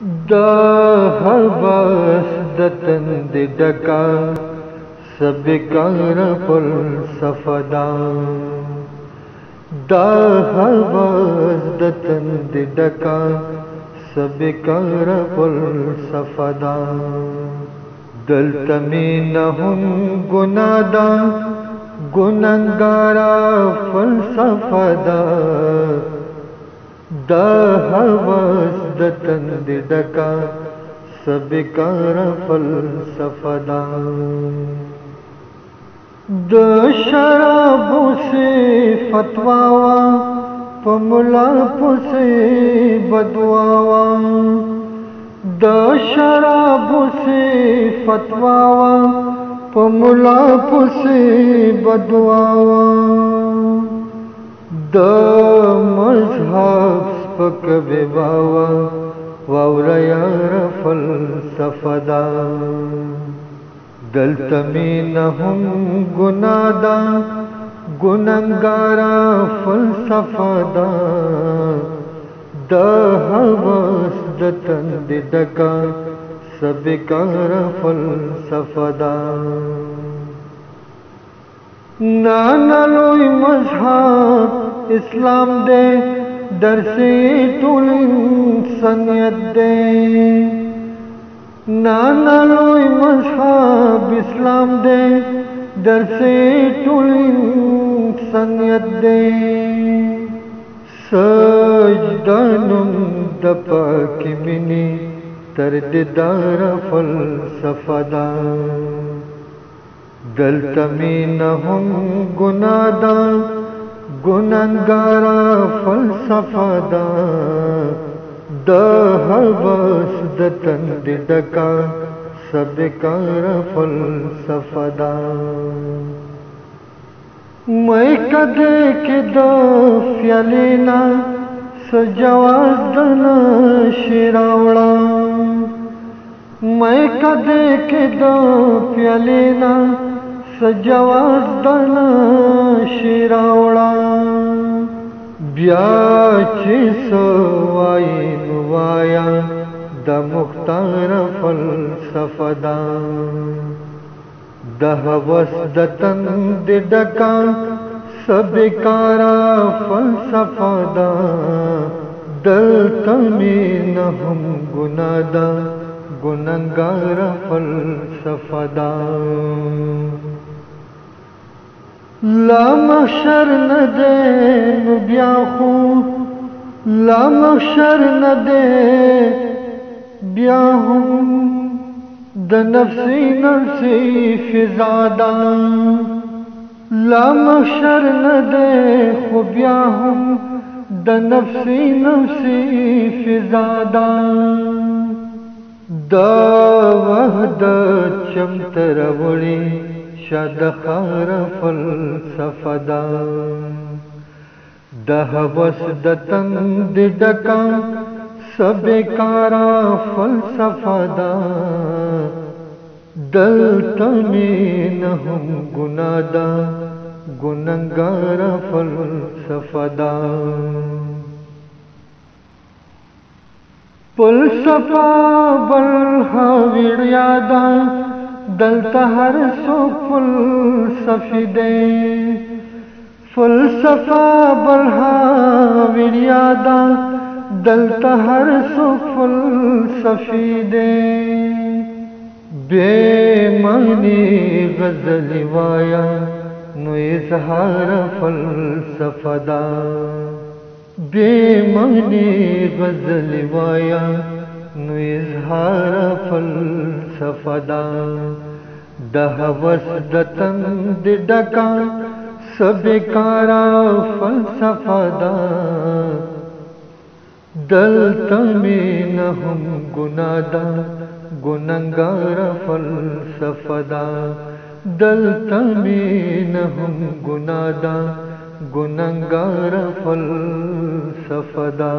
دا هوس د تند ډکا سبکار فلسفه دا دا هوس د تند ډکا سبکار فلسفه دا دلته مینه هم ګناه ده ګنهګاره فلسفه دا دا هوس د تند ډکا سبکار فلسفه دا د شرابو سے فتوا وا په ملا پسې بدوا وا د شرابو سے فتوا وا په ملا پسې بدوا وا د مذهب سپک ویواوا واورا یار فلسفه دا دلته مینه هم ګناه ده ګنهګاره فلسفه دا د هوس د تند ډکا سبکار فلسفه دا نانا لوی مذهب اسلام دے در سے ټول انسانیت دے نانا لوی مذهب اسلام دے در سے ټول انسانیت دے سجدانم د پاک منی تر دیدار فلسفه دا دلته مینه هم ګناه ده ګنهګاره فلسفه دا د هوس د تند ډکا سبکار فلسفه دا مې کده کې د فیالینا سجواز د نشراوړه مې کده کې د فیالینا سجواز د نشراوړه بیا چې سوای نو وایا د مختار فلسفه دا د هوس د تند ډکا سبکارا فلسفه دا دلته مینه هم ګناه ده ګنهګاره فلسفه دا لا محشر نه دی نو بیا خو لا محشر نه دی بیا هم د نفسی نفسی فضا دا لا محشر نه دی خو بیا هم د نفسی نفسی فضا دا دا وحدت چمتر وړي شاد خار فلسفه دا د هوس د تند ډکا سبکارا فلسفه دا دلته مینه هم ګناه ده ګنهګاره فلسفه دا فلسفه بل وړیا ده دلته هر څوک فلسفي دی فلسفه بل وړیا ده دلته هر څوک فلسفي دی بے معنی غزل وایا نو اظهار فلسفه دا بے معنی غزل وایا نو اظهار فلسفه دا د هوس د تند ډکا سبکارا فلسفه دا دلته مینه هم ګناه ده ګنهګاره فلسفه دا دلته مینه هم ګناه ده ګنهګاره فلسفه دا